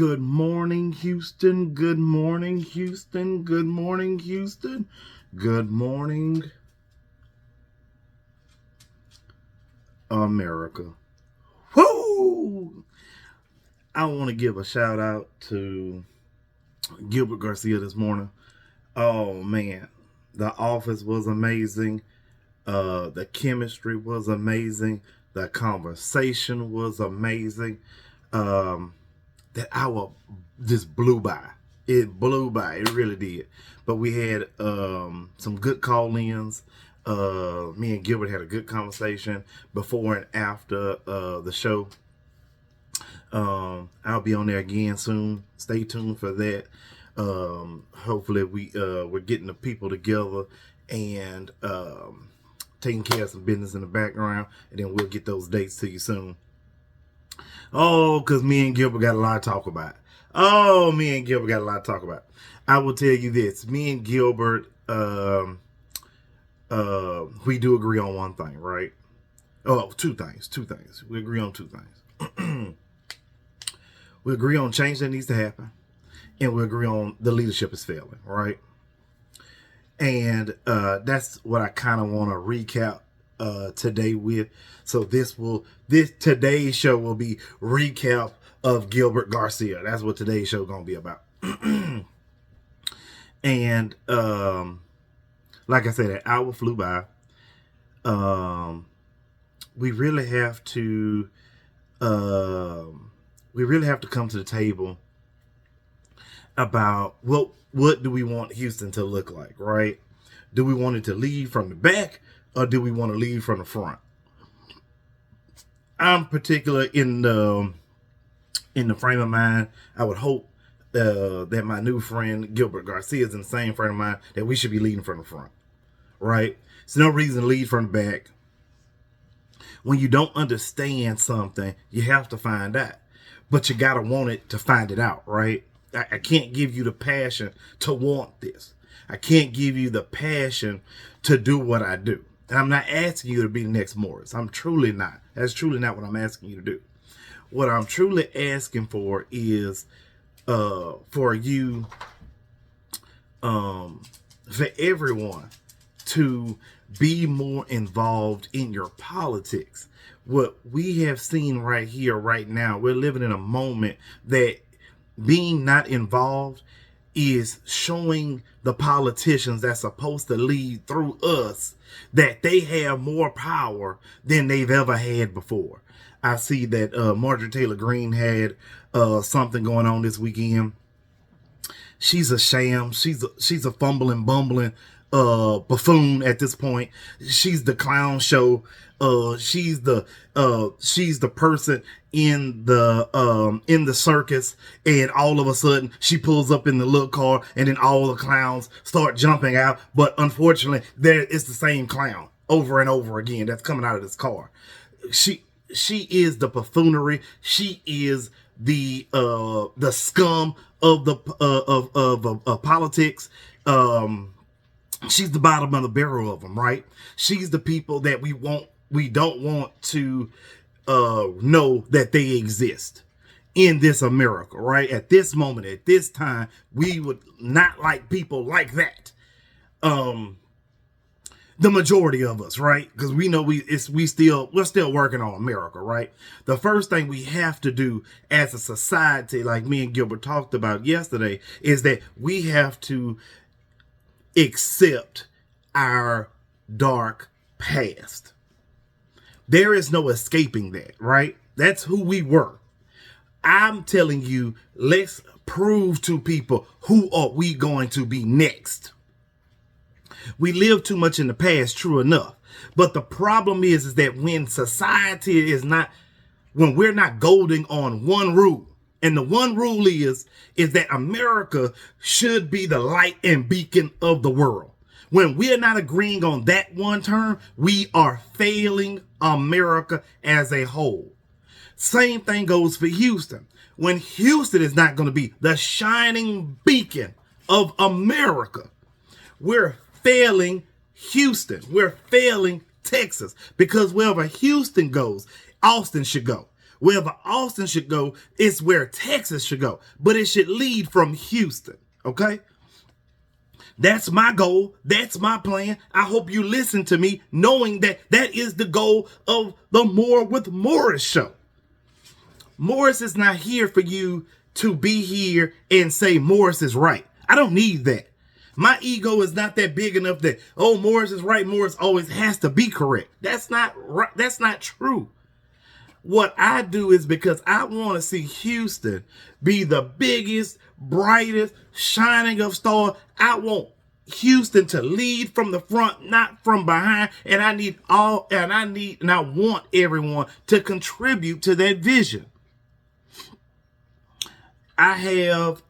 Good morning, Houston. Good morning, Houston. Good morning, Houston. Good morning, America. Woo! I want to give a shout out to Gilbert Garcia this morning. Oh man, the office was amazing. The chemistry was amazing. The conversation was amazing. That hour just blew by. It blew by. It really did. But we had some good call-ins. Me and Gilbert had a good conversation before and after the show. I'll be on there again soon. Stay tuned for that. Hopefully we're getting the people together and taking care of some business in the background, and then we'll get those dates to you soon. Oh, because me and Gilbert got a lot to talk about. I will tell you this. Me and Gilbert, we do agree on one thing, right? Oh, two things. We agree on two things. We agree on change that needs to happen, and we agree on the leadership is failing, right? And that's what I kind of want to recap today with. So today's show will be recap of Gilbert Garcia. That's what today's show gonna be about. And like I said, an hour flew by. We really have to come to the table about what do we want Houston to look like, right? Do we want it to lead from the back, or do we want to lead from the front? I'm particular in the frame of mind. I would hope that my new friend Gilbert Garcia is in the same frame of mind, that we should be leading from the front, right? There's no reason to lead from the back. When you don't understand something, you have to find out, but you gotta want it to find it out, right? I can't give you the passion to want this. I can't give you the passion to do what I do. And I'm not asking you to be the next Morris. I'm truly not. That's truly not what I'm asking you to do. What I'm truly asking for is for you, for everyone to be more involved in your politics. What we have seen right here, right now, we're living in a moment that being not involved is showing the politicians that's supposed to lead through us that they have more power than they've ever had before. I see that Marjorie Taylor Greene had something going on this weekend. She's a sham. She's a fumbling, bumbling buffoon at this point. She's the clown show. She's the person in the circus, and all of a sudden she pulls up in the little car, and then all the clowns start jumping out. But unfortunately, there is the same clown over and over again that's coming out of this car. She is the buffoonery. She is the scum of the of politics. She's the bottom of the barrel of them, right? She's the people that we don't want to know that they exist in this America, right? At this moment, at this time, we would not like people like that. The majority of us, right? Because we know we're still working on America, right? The first thing we have to do as a society, like me and Gilbert talked about yesterday, is that we have to accept our dark past. There is no escaping that, right? That's who we were. I'm telling you, let's prove to people who are we going to be next. We live too much in the past, true enough. But the problem is that when society when we're not golding on one rule, and the one rule is that America should be the light and beacon of the world. When we're not agreeing on that one term, we are failing America as a whole. Same thing goes for Houston. When Houston is not going to be the shining beacon of America, we're failing Houston. We're failing Texas, because wherever Houston goes, Austin should go. Wherever Austin should go, it's where Texas should go. But it should lead from Houston, okay? That's my goal. That's my plan. I hope you listen to me, knowing that that is the goal of the More with Morris show. Morris is not here for you to be here and say Morris is right. I don't need that. My ego is not that big enough that, oh, Morris is right. Morris always has to be correct. That's not right. That's not true. What I do is because I want to see Houston be the biggest, brightest, shining of stars. I want Houston to lead from the front, not from behind. And I want everyone to contribute to that vision. I have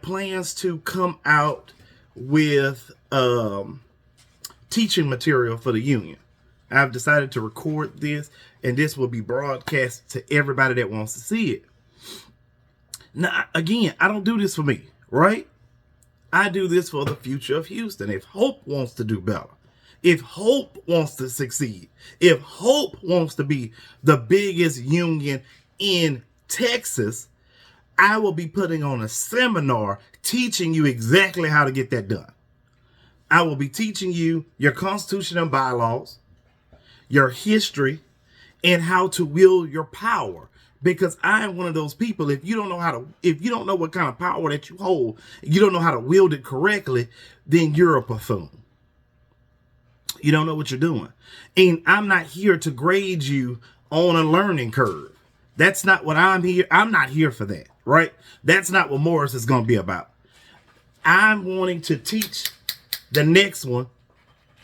plans to come out with teaching material for the union. I've decided to record this, and this will be broadcast to everybody that wants to see it. Now, again, I don't do this for me, right? I do this for the future of Houston. If Hope wants to do better, if Hope wants to succeed, if Hope wants to be the biggest union in Texas, I will be putting on a seminar teaching you exactly how to get that done. I will be teaching you your Constitution and bylaws, your history, and how to wield your power. Because I am one of those people, if you don't know what kind of power that you hold, you don't know how to wield it correctly, then you're a buffoon. You don't know what you're doing. And I'm not here to grade you on a learning curve. That's not what I'm here. I'm not here for that, right? That's not what Morris is going to be about. I'm wanting to teach the next one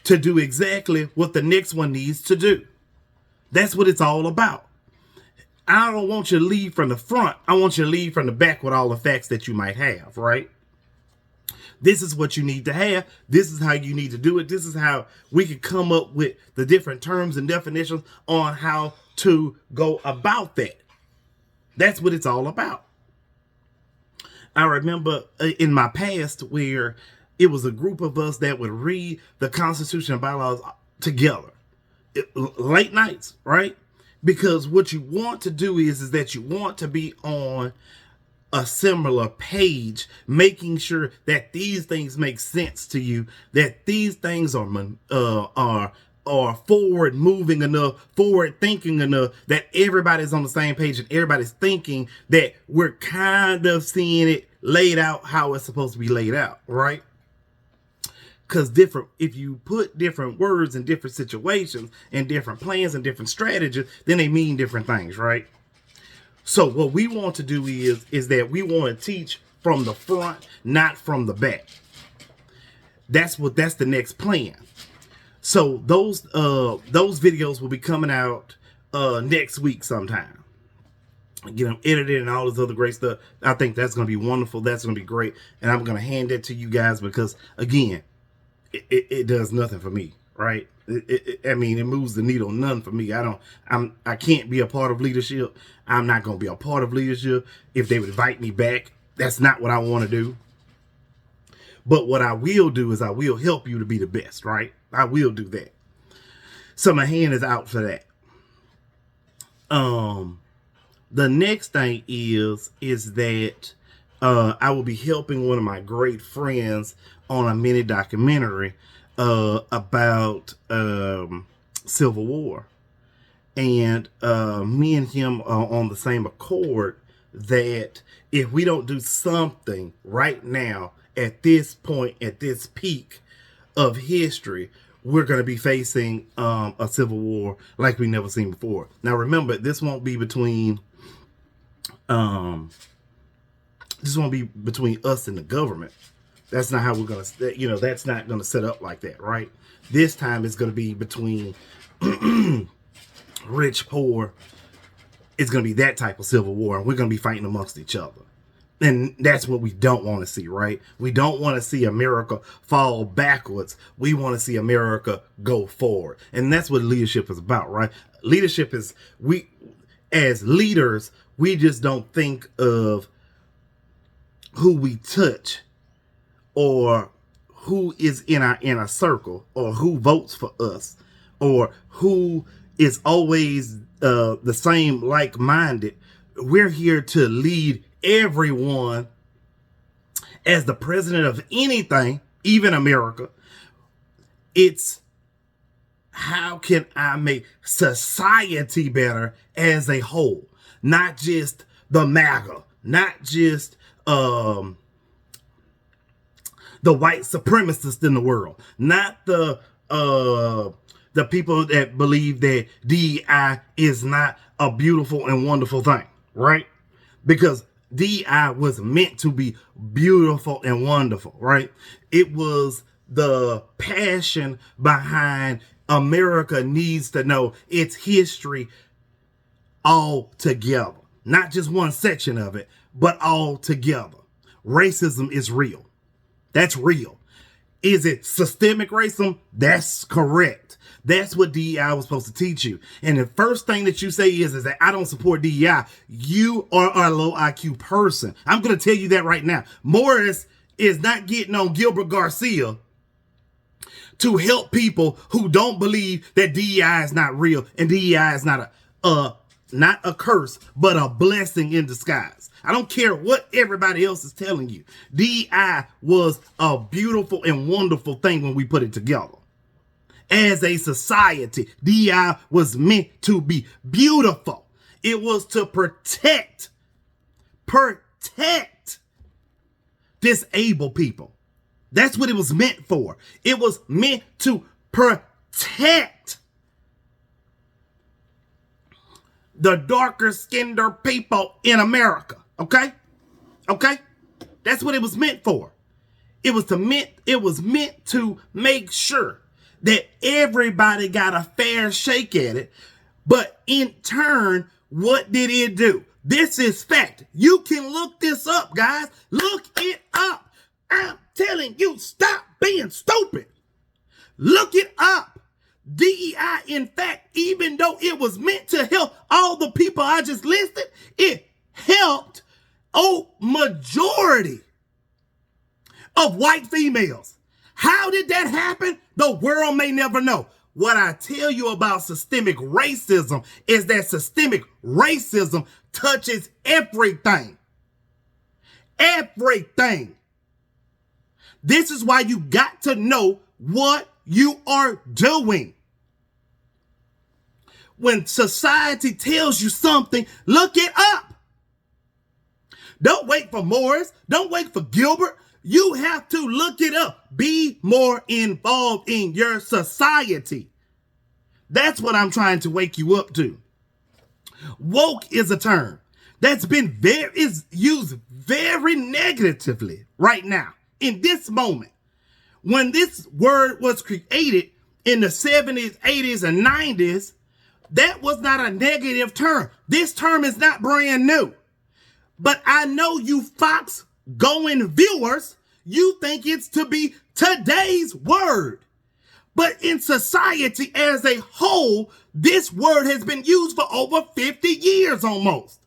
to do exactly what the next one needs to do. That's what it's all about. I don't want you to lead from the front. I want you to lead from the back with all the facts that you might have, right? This is what you need to have. This is how you need to do it. This is how we can come up with the different terms and definitions on how to go about that. That's what it's all about. I remember in my past where it was a group of us that would read the Constitution and bylaws together. Late nights, right? Because what you want to do is that you want to be on a similar page, making sure that these things make sense to you, that these things are forward moving enough, forward thinking enough, that everybody's on the same page and everybody's thinking that we're kind of seeing it laid out how it's supposed to be laid out, right? Because if you put different words in different situations and different plans and different strategies, then they mean different things, right? So what we want to do is that we want to teach from the front, not from the back. That's the next plan. So those videos will be coming out next week sometime. Get them edited and all this other great stuff. I think that's going to be wonderful. That's going to be great. And I'm going to hand that to you guys because, again, it does nothing for me, right? I mean, it moves the needle none for me. I can't be a part of leadership. I'm not going to be a part of leadership. If they would invite me back, that's not what I want to do. But what I will do is I will help you to be the best, right? I will do that. So my hand is out for that. The next thing is that I will be helping one of my great friends on a mini documentary about Civil War. And me and him are on the same accord that if we don't do something right now at this point, at this peak of history, we're going to be facing a civil war like we've never seen before. Now, remember, this won't be between us and the government. That's not how we're going to, that's not going to set up like that, right? This time it's going to be between rich, poor. It's going to be that type of civil war, and we're going to be fighting amongst each other. And that's what we don't want to see, right? We don't want to see America fall backwards. We want to see America go forward. And that's what leadership is about, right? Leadership is, as leaders, we just don't think of who we touch or who is in our inner circle or who votes for us or who is always the same, like-minded. We're here to lead everyone as the president of anything, even America. It's how can I make society better as a whole? Not just the MAGA, not just the white supremacists in the world, not the people that believe that DEI is not a beautiful and wonderful thing, right? Because DEI was meant to be beautiful and wonderful, right? It was the passion behind America needs to know its history all together. Not just one section of it, but all together. Racism is real. That's real. Is it systemic racism? That's correct. That's what DEI was supposed to teach you. And the first thing that you say is that I don't support DEI. You are a low IQ person. I'm going to tell you that right now. Morris is not getting on Gilbert Garcia to help people who don't believe that DEI is not real and DEI is not a curse, but a blessing in disguise. I don't care what everybody else is telling you. DEI was a beautiful and wonderful thing when we put it together. As a society, DEI was meant to be beautiful. It was to protect disabled people. That's what it was meant for. It was meant to protect the darker skinned people in America. Okay? Okay? That's what it was meant for. It was meant to make sure that everybody got a fair shake at it. But in turn, what did it do? This is fact. You can look this up, guys. Look it up. I'm telling you, stop being stupid. Look it up. DEI, in fact, even though it was meant to help all the people I just listed, it helped a majority of white females. How did that happen? The world may never know. What I tell you about systemic racism is that systemic racism touches everything. Everything. This is why you got to know what you are doing. When society tells you something, look it up. Don't wait for Morris. Don't wait for Gilbert. You have to look it up. Be more involved in your society. That's what I'm trying to wake you up to. Woke is a term that's been is used very negatively right now in this moment. When this word was created in the 70s, 80s, and 90s, that was not a negative term. This term is not brand new. But I know you Fox going viewers, you think it's to be today's word. But in society as a whole, this word has been used for over 50 years almost.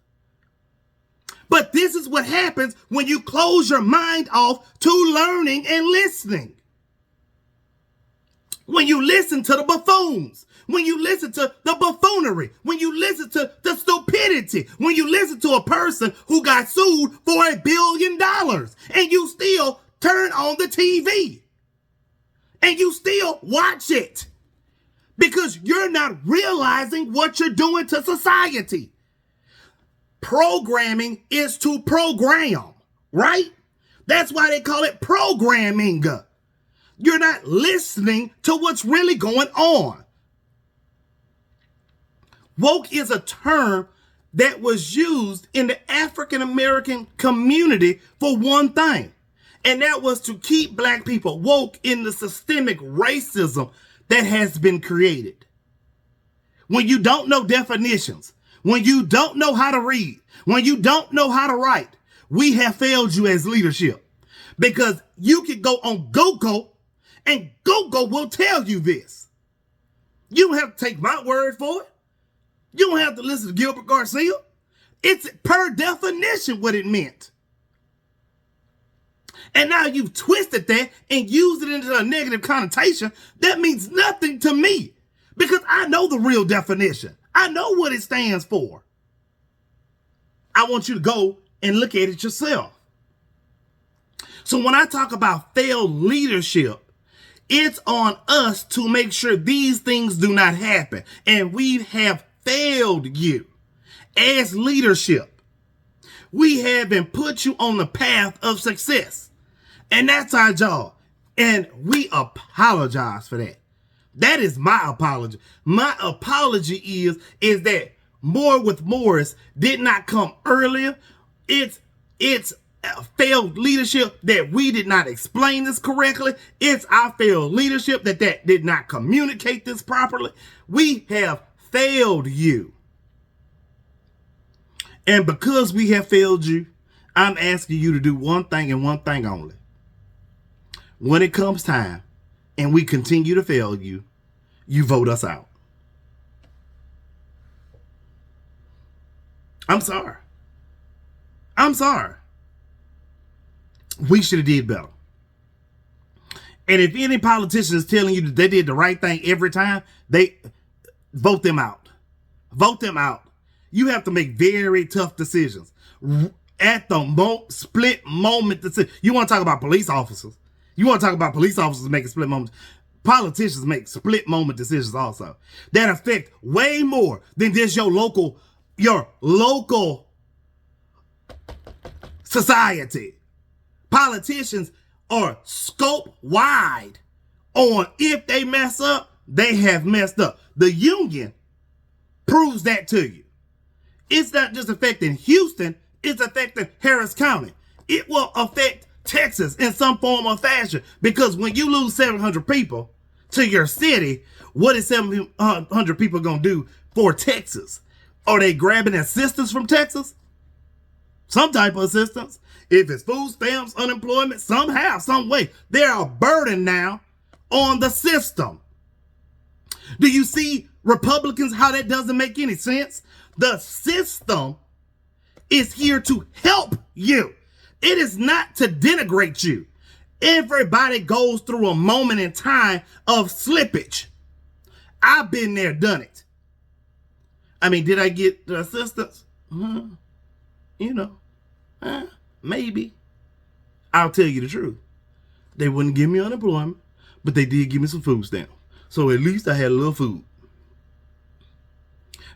But this is what happens when you close your mind off to learning and listening. When you listen to the buffoons, when you listen to the buffoonery, when you listen to the stupidity, when you listen to a person who got sued for $1 billion and you still turn on the TV and you still watch it because you're not realizing what you're doing to society. Programming is to program, right? That's why they call it programming. You're not listening to what's really going on. Woke is a term that was used in the African American community for one thing, and that was to keep black people woke in the systemic racism that has been created. When you don't know definitions, when you don't know how to read, when you don't know how to write, we have failed you as leadership. Because you can go on Google and Google will tell you this. You don't have to take my word for it. You don't have to listen to Gilbert Garcia. It's per definition what it meant. And now you've twisted that and used it into a negative connotation. That means nothing to me. Because I know the real definition. I know what it stands for. I want you to go and look at it yourself. So when I talk about failed leadership, it's on us to make sure these things do not happen. And we have failed you as leadership. We haven't put you on the path of success. And that's our job. And we apologize for that. That is my apology. My apology is that More with Morris did not come earlier. It's failed leadership that we did not explain this correctly. It's our failed leadership that did not communicate this properly. We have failed you. And because we have failed you, I'm asking you to do one thing and one thing only. When it comes time and we continue to fail you, you vote us out. I'm sorry. I'm sorry. We should have did better. And if any politician is telling you that they did the right thing every time, they vote them out. Vote them out. You have to make very tough decisions. At the split moment decision. You want to talk about police officers. You want to talk about police officers making split moments. Politicians make split moment decisions also. That affect way more than just your local society. Politicians are scope wide on if they mess up, they have messed up. The union proves that to you. It's not just affecting Houston, it's affecting Harris County. It will affect Texas in some form or fashion, because when you lose 700 people to your city, what is 700 people going to do for Texas? Are they grabbing assistance from Texas? Some type of assistance. If it's food stamps, unemployment, somehow, some way, they're a burden now on the system. Do you see, Republicans, how that doesn't make any sense? The system is here to help you. It is not to denigrate you. Everybody goes through a moment in time of slippage. I've been there, done it. I mean, did I get the assistance? Maybe. I'll tell you the truth. They wouldn't give me unemployment, but they did give me some food stamps. So at least I had a little food.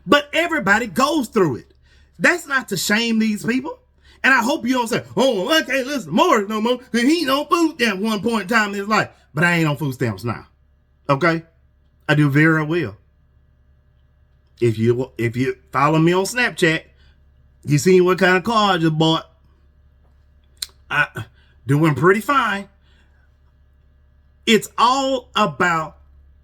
But everybody goes through it. That's not to shame these people. And I hope you don't say, oh, I can't listen to Morris no more because he ain't on food stamps one point in time in his life. But I ain't on food stamps now. Okay? I do very well. If you follow me on Snapchat, you seen what kind of car I just bought. Doing pretty fine. It's all about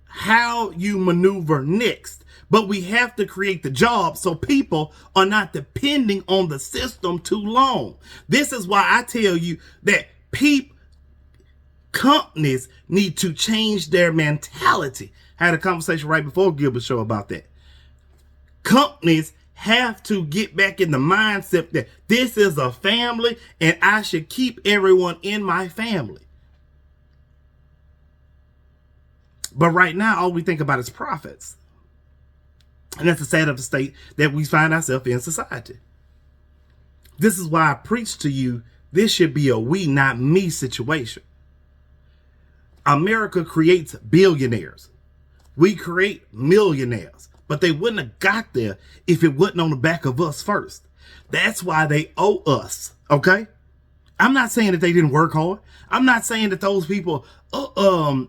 how you maneuver next. But we have to create the job so people are not depending on the system too long. This is why I tell you that companies need to change their mentality. I had a conversation right before Gilbert show about that. Companies have to get back in the mindset that this is a family and I should keep everyone in my family. But right now, all we think about is profits. And that's the sad of the state that we find ourselves in society. This is why I preach to you, this should be a we, not me situation. America creates billionaires. We create millionaires. But they wouldn't have got there if it wasn't on the back of us first. That's why they owe us, okay? I'm not saying that they didn't work hard. I'm not saying that those people,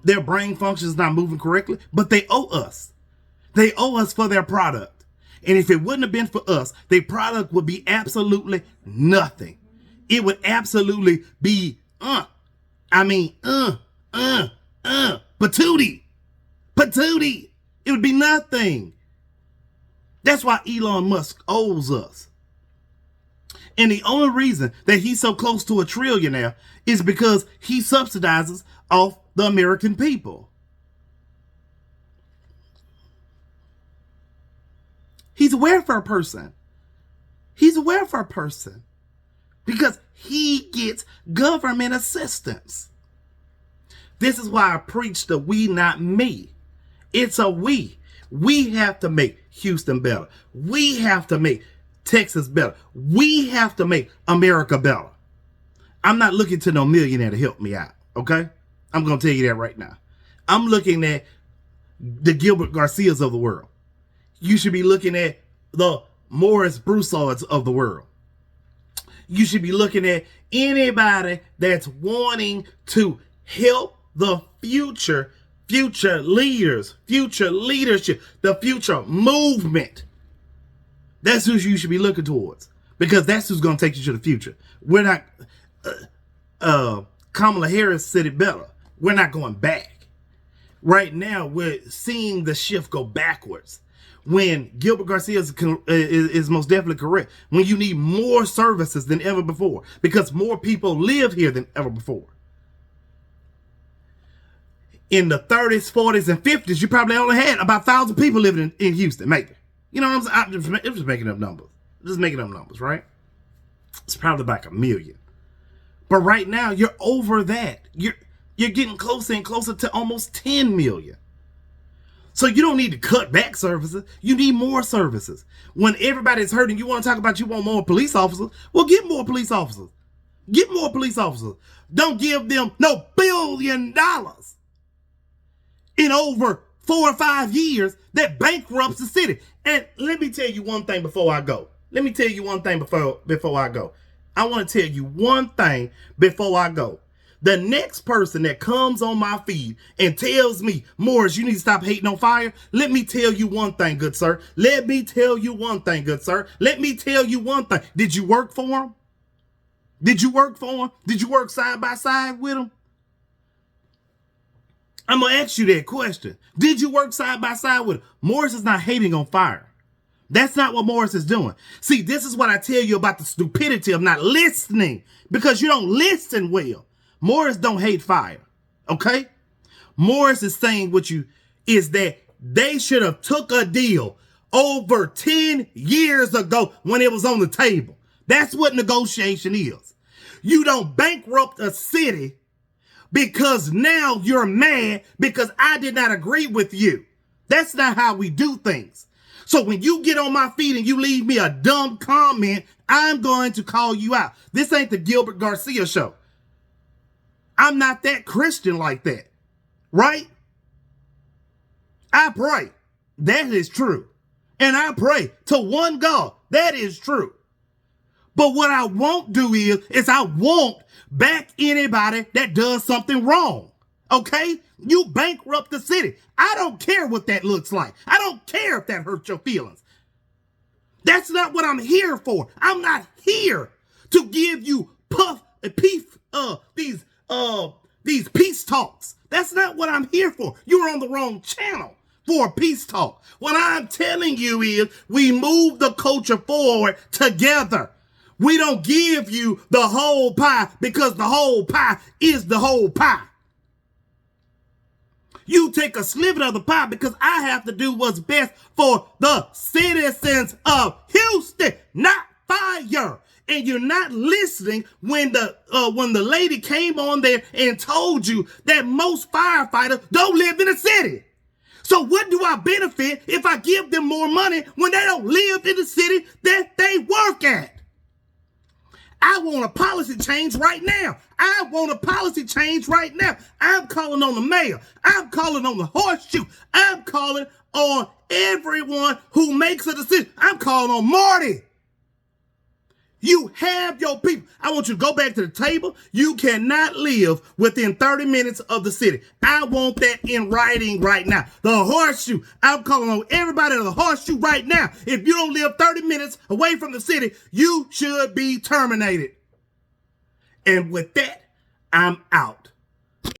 their brain function is not moving correctly, but they owe us. They owe us for their product. And if it wouldn't have been for us, their product would be absolutely nothing. It would absolutely be, patootie. Patootie. It would be nothing. That's why Elon Musk owes us. And the only reason that he's so close to a trillionaire is because he subsidizes off the American people. He's a welfare person. He's a welfare person because he gets government assistance. This is why I preach the we, not me. It's a we. We have to make Houston better. We have to make Texas better. We have to make America better. I'm not looking to no millionaire to help me out, okay? I'm going to tell you that right now. I'm looking at the Gilbert Garcias of the world. You should be looking at the Morris Broussards of the world. You should be looking at anybody that's wanting to help the future leaders, future leadership, the future movement. That's who you should be looking towards, because that's who's going to take you to the future. We're not, Kamala Harris said it better. We're not going back. Right now, we're seeing the shift go backwards. When Gilbert Garcia is most definitely correct. When you need more services than ever before, because more people live here than ever before. In the 30s, 40s, and 50s, you probably only had about 1,000 people living in Houston, maybe. You know what I'm saying? I'm just making up numbers. Just making up numbers, right? It's probably like 1 million. But right now, you're over that. You're getting closer and closer to almost 10 million. So you don't need to cut back services. You need more services. When everybody's hurting, you want to talk about you want more police officers. Well, get more police officers. Get more police officers. Don't give them no $1 billion in over 4 or 5 years that bankrupts the city. And let me tell you one thing before I go. I want to tell you one thing before I go. The next person that comes on my feed and tells me, Morris, you need to stop hating on fire. Let me tell you one thing, good sir. Let me tell you one thing, good sir. Let me tell you one thing. Did you work for him? Did you work for him? Did you work side by side with him? I'm going to ask you that question. Did you work side by side with him? Morris is not hating on fire. That's not what Morris is doing. See, this is what I tell you about the stupidity of not listening, because you don't listen well. Morris don't hate fire, okay? Morris is saying is that they should have took a deal over 10 years ago when it was on the table. That's what negotiation is. You don't bankrupt a city because now you're mad because I did not agree with you. That's not how we do things. So when you get on my feed and you leave me a dumb comment, I'm going to call you out. This ain't the Gilbert Garcia show. I'm not that Christian like that, right? I pray. That is true. And I pray to one God. That is true. But what I won't do is I won't back anybody that does something wrong. Okay? You bankrupt the city. I don't care what that looks like. I don't care if that hurts your feelings. That's not what I'm here for. I'm not here to give you these peace talks. That's not what I'm here for. You're on the wrong channel for a peace talk. What I'm telling you is we move the culture forward together. We don't give you the whole pie because the whole pie is the whole pie. You take a sliver of the pie because I have to do what's best for the citizens of Houston, not fire. And you're not listening when the lady came on there and told you that most firefighters don't live in the city. So what do I benefit if I give them more money when they don't live in the city that they work at? I want a policy change right now. I'm calling on the mayor. I'm calling on the horseshoe. I'm calling on everyone who makes a decision. I'm calling on Marty. You have your people. I want you to go back to the table. You cannot live within 30 minutes of the city. I want that in writing right now. The horseshoe. I'm calling on everybody in the horseshoe right now. If you don't live 30 minutes away from the city, you should be terminated. And with that, I'm out.